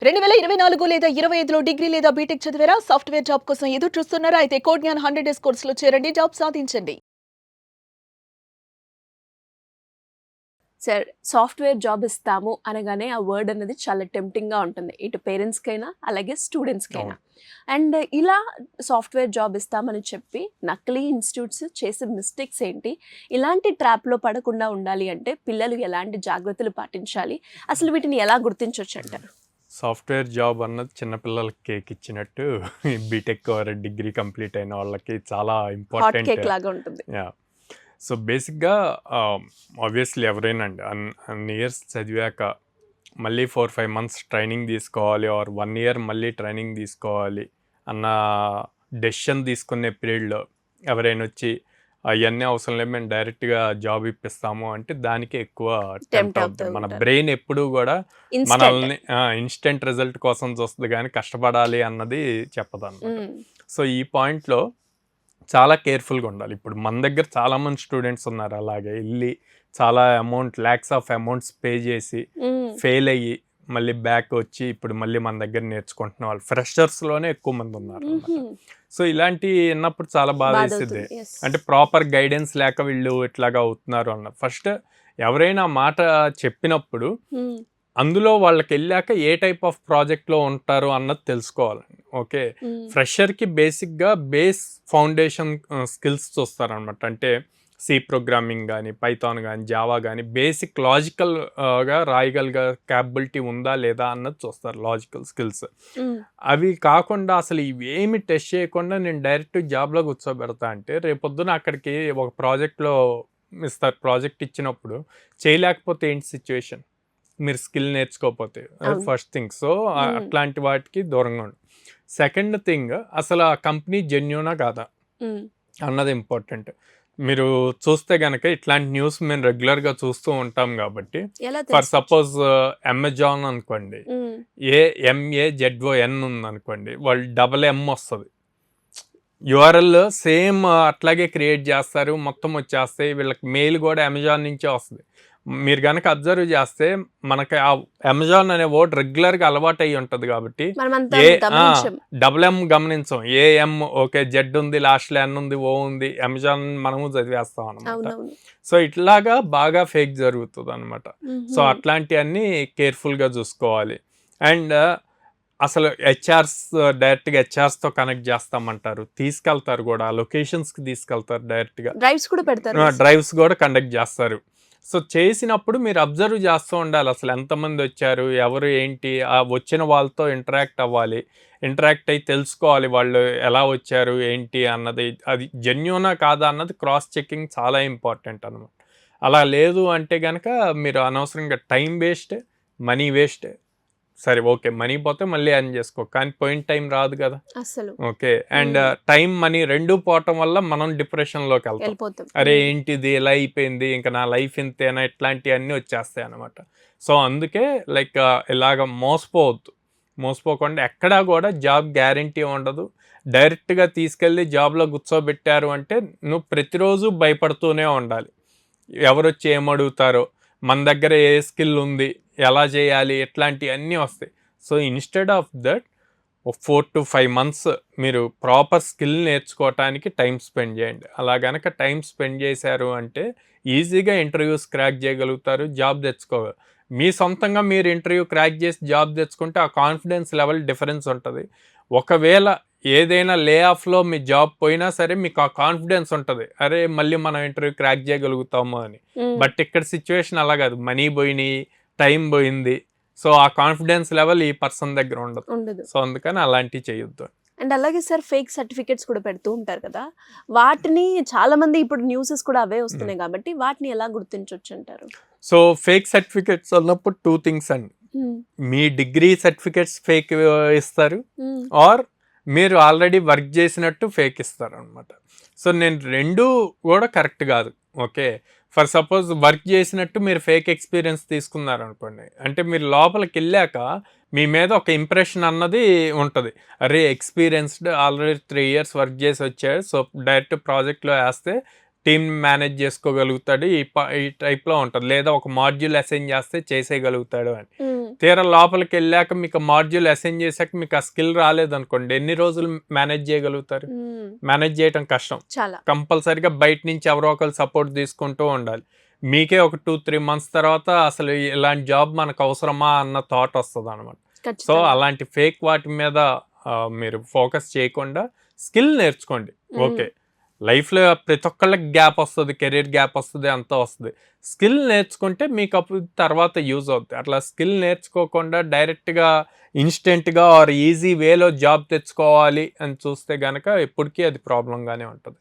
2024 లేదా 25లో డిగ్రీ లేదా బీటెక్ చదివారా? సాఫ్ట్‌వేర్ జాబ్ కోసం ఎదురు చూస్తున్నారా? అయితే కోడ్ జ్ఞాన్ 100 డేస్ కోర్సులో చేరండి. జాబ్ సాధించండి. సార్ సాఫ్ట్‌వేర్ జాబ్ ఇస్తాము అనగానే ఆ వర్డ్ అనేది చాలా టెంప్టింగ్‌గా ఉంటుంది. ఇటు పేరెంట్స్‌కైనా, అలాగే స్టూడెంట్స్‌కైనా. అవును. అండ్ ఇలా సాఫ్ట్‌వేర్ జాబ్ ఇస్తామని చెప్పి నకిలీ ఇన్‌స్టిట్యూట్స్ చేసే మిస్టేక్స్ ఏంటి? ఇలాంటి ట్రాప్‌లో పడకుండా ఉండాలి అంటే పిల్లలు ఎలాంటి జాగ్రత్తలు పాటించాలి? అసలు వీటిని ఎలా గుర్తించొచ్చంటారు? సాఫ్ట్‌వేర్ జాబ్ అన్నది చిన్నపిల్లలకి కేక్ ఇచ్చినట్టు బీటెక్ ఆర్ డిగ్రీ కంప్లీట్ అయిన వాళ్ళకి చాలా హాట్ ఇంపార్టెంట్. కేక్ లాగా ఉంటుంది. యాహ్! సో, బేసిక్‌గా ఆబ్వియస్లీ ఎవరైనా అండి అన్ని ఇయర్స్ చదివాక మళ్ళీ 4, 5 మంత్స్ ట్రైనింగ్ తీసుకోవాలి ఆర్ 1 ఇయర్ మళ్ళీ ట్రైనింగ్ తీసుకోవాలి అన్న డెసిషన్ తీసుకునే పీరియడ్‌లో ఎవరైనా వచ్చి అయన్నీ అవసరం లేదు, మేము డైరెక్ట్‌గా జాబ్ ఇప్పిస్తాము అంటే దానికే ఎక్కువ టెంప్ట్ టెంప్ట్ అవుతూ అవుద్ది. మన ఉంటారు. బ్రెయిన్ ఎప్పుడూ కూడా ఇన్‌స్టంట్. మనల్ని ఇన్‌స్టంట్ రిజల్ట్ కోసం చూస్తది గానీ కష్టపడాలి అన్నది చెప్పదనమాట. హ్మ్. సో, ఈ పాయింట్‌లో చాలా కేర్ఫుల్గా ఉండాలి. ఇప్పుడు మన దగ్గర చాలామంది స్టూడెంట్స్ ఉన్నారు అలాగే వెళ్ళి చాలా ల్యాక్స్ ఆఫ్ అమౌంట్స్ పే చేసి హ్మ్. ఫెయిల్ అయ్యి మళ్ళీ బ్యాక్ వచ్చి ఇప్పుడు మళ్ళీ మన దగ్గర నేర్చుకుంటున్న వాళ్ళు ఫ్రెషర్స్లోనే ఎక్కువ మంది ఉన్నారు అన్నమాట. హుహు. సో ఇలాంటి విన్నప్పుడు చాలా బాధ వేసేది. బాధవుతుంది. యెస్. అంటే ప్రాపర్ గైడెన్స్ లేక వీళ్ళు ఇట్లాగా అవుతున్నారు అన్న ఫస్ట్ ఎవరైనా మాట చెప్పినప్పుడు హ్మ్. అందులో వాళ్ళకి వెళ్ళాక ఏ టైప్ ఆఫ్ ప్రాజెక్ట్లో ఉంటారు అన్నది తెలుసుకోవాలండి. ఓకే, హ్మ్. ఫ్రెషర్కి బేసిక్గా బేస్ ఫౌండేషన్ స్కిల్స్ చూస్తారనమాట. అంటే సి ప్రోగ్రామింగ్ కానీ, పైథాన్ కానీ, జావా కానీ బేసిక్ లాజికల్గా రాయగలిగే క్యాపబిలిటీ ఉందా లేదా అన్నది చూస్తారు, లాజికల్ స్కిల్స్. హ్మ్. అవి కాకుండా అసలు ఇవేమి టెస్ట్ చేయకుండా నేను డైరెక్ట్ జాబ్లో కూర్చోబెడతా అంటే రేపొద్దున అక్కడికి ఒక ప్రాజెక్ట్లో ఇస్తారు. ప్రాజెక్ట్ ఇచ్చినప్పుడు చేయలేకపోతే ఏంటి సిచ్యువేషన్, మీరు స్కిల్ నేర్చుకోకపోతే. అది అవును. First thing. So Hmm. అట్లాంటి వాటికి దూరంగా ఉండు. సెకండ్ థింగ్, అసలు ఆ కంపెనీ జెన్యూనా కాదా హ్మ్. అన్నది ఇంపార్టెంట్. మీరు చూస్తే కనుక ఇట్లాంటి న్యూస్ మేము రెగ్యులర్గా చూస్తూ ఉంటాం కాబట్టి, ఎలా ఫర్ తెలుసుకోవచ్చు? సపోజ్ అమెజాన్ అనుకోండి, హ్మ్. AMAZON ఉందనుకోండి, వాళ్ళు DM వస్తుంది. యూఆర్ఎల్ సేమ్ అట్లాగే క్రియేట్ చేస్తారు, మొత్తం వచ్చేస్తాయి. వీళ్ళకి మెయిల్ కూడా అమెజాన్ నుంచే వస్తుంది. మీరు కనుక అబ్జర్వ్ చేస్తే మనకి ఆ అమెజాన్ అనే వర్డ్ రెగ్యులర్గా అలవాటు అయ్యి ఉంటుంది కాబట్టి మనమంతా ఏ గమనించం. డబుల్ గమనించం. AM ఓకే, జెడ్ ఉంది, లాస్ట్లో N ఉంది, O ఉంది, అమెజాన్ మనము చదివేస్తాం అనమాట. అవునవును. సో ఇట్లాగా బాగా ఫేక్ జరుగుతుంది అనమాట. సో హుహు. అట్లాంటివన్నీ కేర్ఫుల్గా చూసుకోవాలి. అండ్ అసలు డైరెక్ట్గా హెచ్ఆర్స్తో కనెక్ట్ చేస్తామంటారు, తీసుకెళ్తారు కూడా, లొకేషన్స్కి తీసుకెళ్తారు డైరెక్ట్గా, డ్రైవ్స్ కూడా పెడతారు కదా సార్? డ్రైవ్స్ కూడా కండక్ట్ చేస్తారు. సో చేసినప్పుడు మీరు అబ్జర్వ్ చేస్తూ ఉండాలి, అసలు ఎంతమంది వచ్చారు, ఎవరు ఏంటి, ఆ వచ్చిన వాళ్ళతో ఇంటరాక్ట్ అవ్వాలి. ఇంటరాక్ట్ అయ్యి తెలుసుకోవాలి వాళ్ళు ఎలా వచ్చారు ఏంటి అన్నది, అది జెన్యూనా కాదా అన్నది క్రాస్ చెకింగ్ చాలా ఇంపార్టెంట్ అనమాట. అలా లేదు అంటే కనుక మీరు అనవసరంగా టైం వేస్ట్, మనీ వేస్ట్. సరే ఓకే, మనీ పోతే మళ్ళీ ఎర్న్ చేసుకో, కానీ పోయిన టైం రాదు కదా. అస్సలు. ఓకే, అండ్ టైం మనీ రెండు పోవటం వల్ల మనం డిప్రెషన్లోకి వెళ్తాం. వెళ్ళిపోతాం. అరే ఏంటిది ఇలా అయిపోయింది, ఇంకా నా లైఫ్ ఇంతేనా, ఇట్లాంటివన్నీ వచ్చేస్తాయి అనమాట. సో అందుకే లైక్ ఇలాగ మోసపోకుండా ఎక్కడా కూడా జాబ్ గ్యారంటీ ఉండదు. డైరెక్ట్గా తీసుకెళ్ళి జాబ్లో కూర్చోబెట్టారు అంటే నువ్వు ప్రతిరోజు భయపడుతూనే ఉండాలి, ఎవరొచ్చి ఏమడుగుతారో, మన దగ్గర ఏ స్కిల్ ఉంది, ఎలా చేయాలి, ఇట్లాంటివన్నీ వస్తాయి. So instead of that 4 to 5 months మీరు ప్రాపర్ స్కిల్ నేర్చుకోవటానికి టైం స్పెండ్ చేయండి. అలా గనక టైం స్పెండ్ చేశారు అంటే ఈజీగా ఇంటర్వ్యూస్ క్రాక్ చేయగలుగుతారు, జాబ్ తెచ్చుకోగలరు. మీ సొంతంగా మీరు ఇంటర్వ్యూ క్రాక్ చేసి జాబ్ తెచ్చుకుంటే ఆ కాన్ఫిడెన్స్ లెవెల్ డిఫరెన్స్ ఉంటుంది. ఒకవేళ ఏదైనా లే ఆఫ్లో మీ జాబ్ పోయినా సరే మీకు ఆ కాన్ఫిడెన్స్ ఉంటుంది, అరే మళ్ళీ మనం ఇంటర్వ్యూ క్రాక్ చేయగలుగుతాము అని. హ్మ్. బట్ ఇక్కడ సిచ్యువేషన్ అలా కాదు, మనీ పోయినాయి, టైం పోయింది. సో ఆ కాన్ఫిడెన్స్ లెవెల్ ఈ పర్సన్ దగ్గర ఉండదు. ఉండదు. సో అందుకని అలాంటివి చేయొద్దు. అండ్ అలాగే సార్ ఫేక్ సర్టిఫికేట్స్ కూడా పెడుతూ ఉంటారు కదా! వాటిని చాలా మంది ఇప్పుడు న్యూసెస్ కూడా అవే వస్తున్నాయి కాబట్టి వాటిని ఎలా గుర్తించొచ్చు అంటారు? సో ఫేక్ సర్టిఫికేట్స్ అన్నప్పుడు 2 థింగ్స్ అండి. హ్మ్. మీ డిగ్రీ సర్టిఫికేట్స్ ఫేక్ ఇస్తారు, హ్మ్. ఆర్ మీరు ఆల్రెడీ వర్క్ చేసినట్టు ఫేక్ ఇస్తారు అనమాట. సో నేను రెండు కూడా కరెక్ట్ కాదు. ఓకే, ఫర్ సపోజ్ వర్క్ చేసినట్టు మీరు ఫేక్ ఎక్స్పీరియన్స్ తీసుకున్నారు అనుకోండి, అంటే మీరు లోపలికి వెళ్ళాక మీ మీద ఒక ఇంప్రెషన్ అన్నది ఉంటుంది, అరే ఎక్స్పీరియన్స్డ్, ఆల్రెడీ 3 years వర్క్ చేసి వచ్చాడు, సో డైరెక్ట్ ప్రాజెక్ట్లో వేస్తే టీమ్ మేనేజ్ చేసుకోగలుగుతాడు, ఈ టైప్లో ఉంటుంది. లేదా ఒక మాడ్యూల్ అసైన్ చేస్తే చేసేయగలుగుతాడు అని. తీరా లోపలికి వెళ్ళాక మీకు మాడ్యూల్ అసైన్ చేశాక మీకు ఆ స్కిల్ రాలేదనుకోండి, ఎన్ని రోజులు మేనేజ్ చేయగలుగుతారు? మేనేజ్ చేయటం కష్టం. చాలా కంపల్సరీగా బయట నుంచి ఎవరో ఒకరు సపోర్ట్ తీసుకుంటూ ఉండాలి. మీకే ఒక 2-3 మంత్స్ తర్వాత అసలు ఇలాంటి జాబ్ మనకు అవసరమా అన్న థాట్ వస్తుంది అనమాట. సో ఖచ్చితంగా. అలాంటి ఫేక్ వాటి మీద మీరు ఫోకస్ చేయకుండా స్కిల్ నేర్చుకోండి. ఓకే, లైఫ్లో ప్రతి ఒక్కళ్ళకి గ్యాప్ వస్తుంది, కెరీర్ గ్యాప్ వస్తుంది, అంతా వస్తుంది. స్కిల్ నేర్చుకుంటే మీకు అప్పుడు తర్వాత యూజ్ అవుతుంది. అట్లా స్కిల్ నేర్చుకోకుండా డైరెక్ట్గా ఇన్స్టెంట్గా ఆర్ ఈజీ వేలో జాబ్ తెచ్చుకోవాలి అని చూస్తే కనుక ఎప్పటికీ అది ప్రాబ్లంగానే ఉంటుంది.